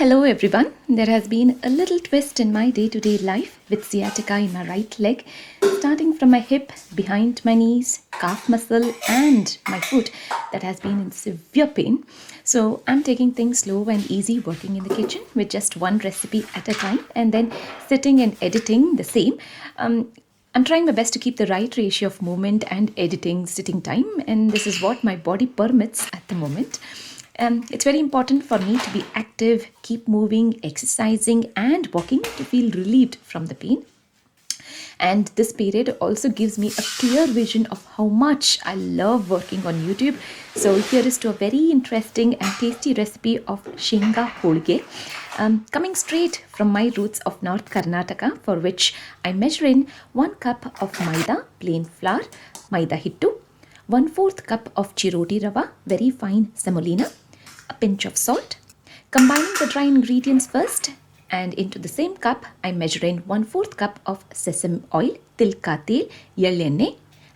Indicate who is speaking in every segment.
Speaker 1: Hello everyone. There has been a little twist in my day-to-day life with sciatica in my right leg, starting from my hip, behind my knees, calf muscle and my foot that has been in severe pain. So I'm taking things slow and easy, working in the kitchen with just one recipe at a time and then sitting and editing the same. I'm trying my best to keep the right ratio of movement and editing sitting time, and this is what my body permits at the moment. It's very important for me to be active, keep moving, exercising and walking to feel relieved from the pain. And this period also gives me a clear vision of how much I love working on YouTube. So here is to a very interesting and tasty recipe of Shenga Holige, coming straight from my roots of North Karnataka, for which I measure in 1 cup of maida, plain flour, maida hittu, 1/4 cup of chiroti rava, very fine semolina, a pinch of salt. Combining the dry ingredients first, and into the same cup I measure in 1/4 cup of sesame oil, tilka tel, yellenne.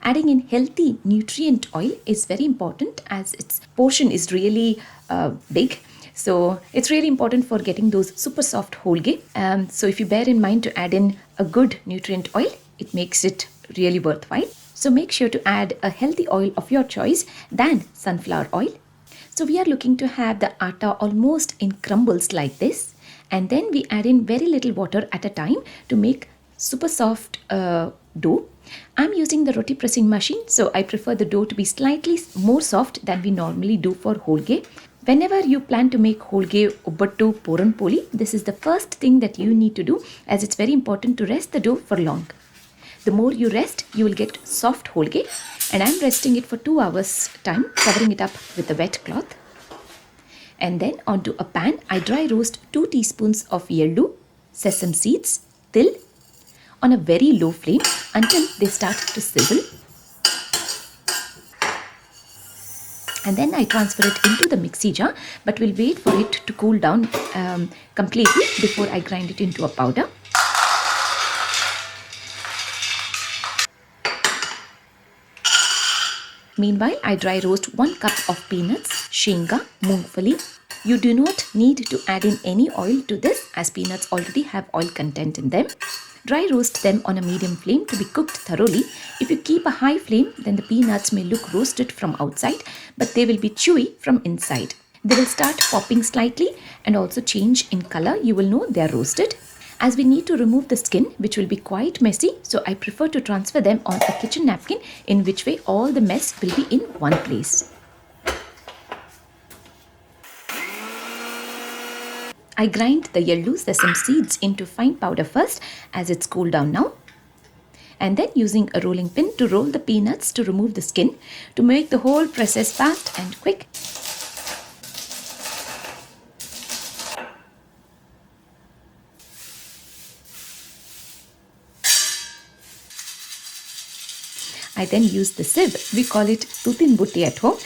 Speaker 1: Adding in healthy nutrient oil is very important as its portion is really big. So it's really important for getting those super soft holige. So if you bear in mind to add in a good nutrient oil, it makes it really worthwhile. So make sure to add a healthy oil of your choice than sunflower oil. So we are looking to have the atta almost in crumbles like this, and then we add in very little water at a time to make super soft dough. I'm using the Roti Pressing Machine, so I prefer the dough to be slightly more soft than we normally do for holige. Whenever you plan to make holige, ubbattu, PuranPoli, this is the first thing that you need to do, as it's very important to rest the dough for long. The more you rest, you will get soft holige, and I'm resting it for 2 hours time, covering it up with a wet cloth. And then onto a pan, I dry roast 2 teaspoons of yellow, sesame seeds, til on a very low flame until they start to sizzle. And then I transfer it into the mixie jar, but will wait for it to cool down completely before I grind it into a powder. Meanwhile, I dry roast 1 cup of peanuts, shenga, moongfali. You do not need to add in any oil to this, as peanuts already have oil content in them. Dry roast them on a medium flame to be cooked thoroughly. If you keep a high flame, then the peanuts may look roasted from outside, but they will be chewy from inside. They will start popping slightly and also change in color. You will know they are roasted. As we need to remove the skin, which will be quite messy, so I prefer to transfer them on a kitchen napkin, in which way all the mess will be in one place. I grind the yellow sesame seeds into fine powder first, as it's cooled down now. And then using a rolling pin to roll the peanuts to remove the skin, to make the whole process fast and quick. I then use the sieve, we call it tutin butti at home,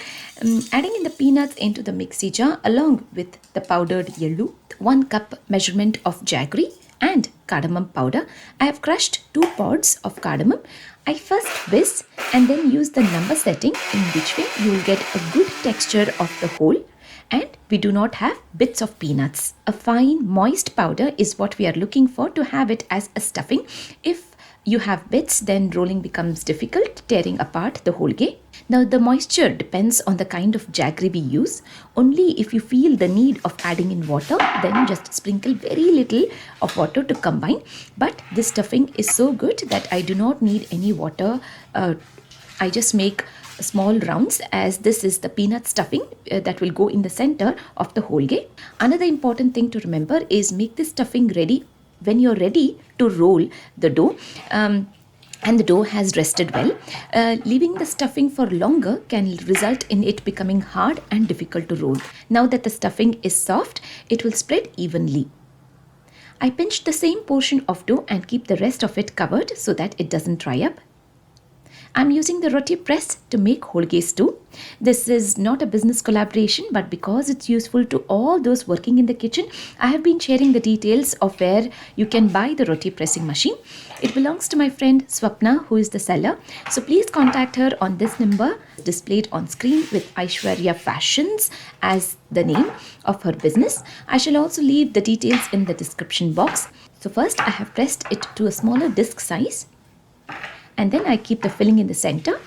Speaker 1: adding in the peanuts into the mixie jar along with the powdered yellow, 1 cup measurement of jaggery and cardamom powder. I have crushed 2 pods of cardamom. I first whisk and then use the number setting, in which way you will get a good texture of the whole. And we do not have bits of peanuts. A fine moist powder is what we are looking for to have it as a stuffing. If you have bits, then rolling becomes difficult, tearing apart the holige. Now the moisture depends on the kind of jaggery we use. Only if you feel the need of adding in water, then just sprinkle very little of water to combine. But this stuffing is so good that I do not need any water. I just make small rounds, as this is the peanut stuffing that will go in the center of the holige. Another important thing to remember is make this stuffing ready when you're ready to roll the dough, and the dough has rested well. Leaving the stuffing for longer can result in it becoming hard and difficult to roll. Now that the stuffing is soft, it will spread evenly. I pinch the same portion of dough and keep the rest of it covered so that it doesn't dry up. I'm using the Roti press to make Holiges too. This is not a business collaboration, but because it's useful to all those working in the kitchen, I have been sharing the details of where you can buy the Roti pressing machine. It belongs to my friend Swapna, who is the seller. So please contact her on this number displayed on screen with Aishwarya Fashions as the name of her business. I shall also leave the details in the description box. So first I have pressed it to a smaller disc size, and then I keep the filling in the center,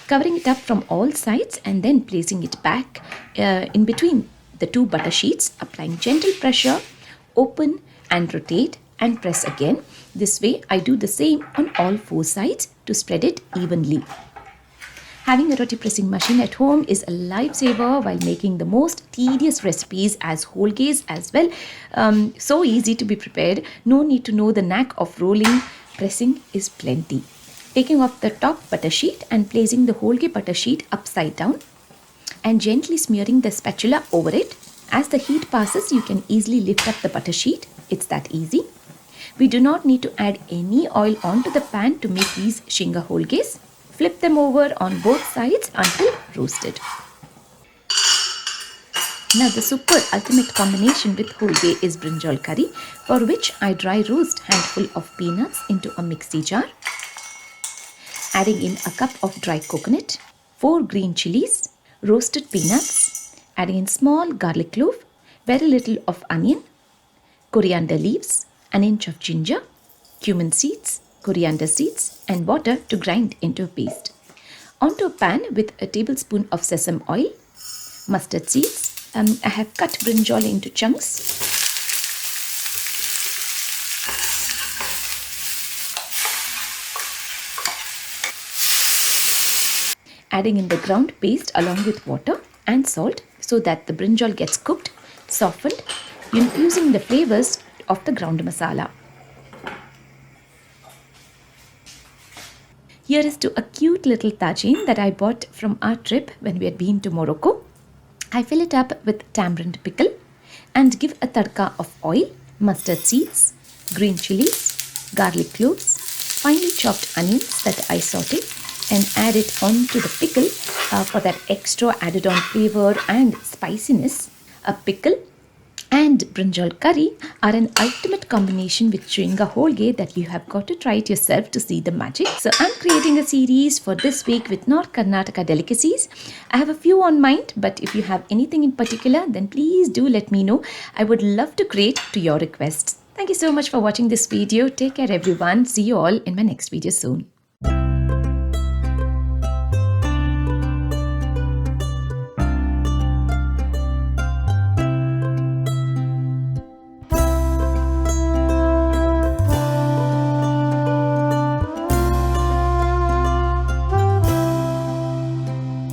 Speaker 1: covering it up from all sides and then placing it back in between the two butter sheets, applying gentle pressure, open and rotate and press again. This way I do the same on all four sides to spread it evenly. Having a roti pressing machine at home is a lifesaver while making the most tedious recipes as Holiges as well. So easy to be prepared. No need to know the knack of rolling. Pressing is plenty. Taking off the top butter sheet and placing the Holige butter sheet upside down and gently smearing the spatula over it. As the heat passes, you can easily lift up the butter sheet. It's that easy. We do not need to add any oil onto the pan to make these Shenga Holiges. Flip them over on both sides until roasted. Now the super ultimate combination with Holige is Brinjol Curry, for which I dry roast handful of peanuts into a mixie jar. Adding in a cup of dry coconut, 4 green chilies, roasted peanuts, adding in small garlic clove, very little of onion, coriander leaves, an inch of ginger, cumin seeds, coriander seeds and water to grind into a paste. Onto a pan with a tablespoon of sesame oil, mustard seeds. I have cut brinjal into chunks. Adding in the ground paste along with water and salt so that the brinjal gets cooked, softened, infusing the flavors of the ground masala. Here is to a cute little tajin that I bought from our trip when we had been to Morocco. I fill it up with tamarind pickle and give a tadka of oil, mustard seeds, green chilies, garlic cloves, finely chopped onions that I saute and add it onto the pickle for that extra added on flavor and spiciness. A pickle and Brinjol Curry are an ultimate combination with Shenga Holige that you have got to try it yourself to see the magic. So I'm creating a series for this week with North Karnataka delicacies. I have a few on mind, but if you have anything in particular, then please do let me know. I would love to create to your requests. Thank you so much for watching this video. Take care everyone. See you all in my next video soon.